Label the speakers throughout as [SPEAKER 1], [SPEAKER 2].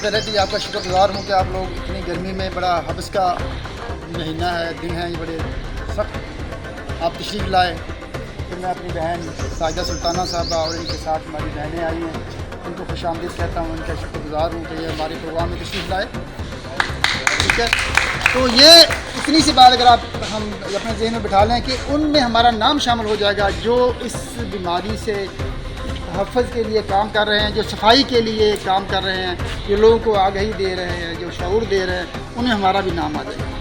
[SPEAKER 1] پہلے تو آپ کا شکر گزار ہوں کہ آپ لوگ اتنی گرمی میں، بڑا حبس کا مہینہ ہے، دن ہے، یہ بڑے سخت آپ تشریف لائے. پھر میں اپنی بہن ساجدہ سلطانہ صاحبہ اور ان کے ساتھ ہماری بہنیں آئی ہیں، ان کو خوش آمدید کہتا ہوں، ان کا شکر گزار ہوں کہ یہ ہمارے پروگرام میں تشریف لائے. ٹھیک ہے، تو یہ اتنی سی بات اگر ہم اپنے ذہن میں بٹھا لیں کہ ان میں ہمارا نام شامل ہو جائے گا جو اس بیماری سے تحفظ کے لیے کام کر رہے ہیں، جو صفائی کے لیے کام کر رہے ہیں، جو لوگوں کو آگاہی دے رہے ہیں، جو شعور دے رہے ہیں، انہیں ہمارا بھی نام آ جائے گا.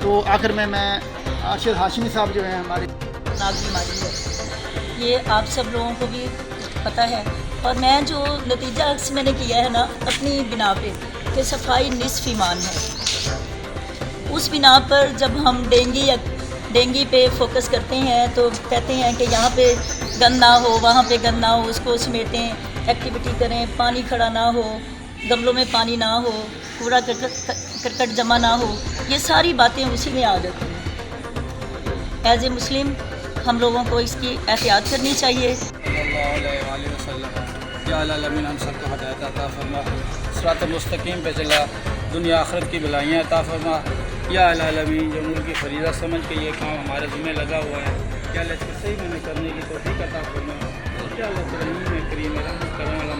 [SPEAKER 1] تو آخر میں ارشد ہاشمی صاحب جو ہیں ہمارے
[SPEAKER 2] بیماری ہے، یہ آپ سب لوگوں کو بھی پتہ ہے. اور میں جو نتیجہ عکس میں نے کیا ہے نا اپنی بنا پہ کہ صفائی نصف ایمان ہے، اس بنا پر جب ہم ڈینگی پہ فوکس کرتے ہیں تو کہتے ہیں کہ یہاں پہ گند نہ ہو، وہاں پہ گند نہ ہو، اس کو سمیٹیں، ایکٹیویٹی کریں، پانی کھڑا نہ ہو، گملوں میں پانی نہ ہو، کوڑا کرکٹ جمع نہ ہو. یہ ساری باتیں اسی میں آ جاتی ہیں. ایز اے مسلم ہم لوگوں کو اس کی احتیاط کرنی چاہیے.
[SPEAKER 3] صلی اللہ علیہ وآلہ وسلم یا العالمین، ہم سب کو ہدایت عطا فرما، صراط مستقیم پہ چلا، دنیا آخرت کی بھلائیاں عطا فرما. یا العالمین، جو ملک کی فریضہ سمجھ کے یہ کام ہمارے ذمہ لگا ہوا ہے، یا اللہ اس کو صحیح میں کرنے کی توفیق عطا فرما. یا اللہ کریم رحمت کرم والا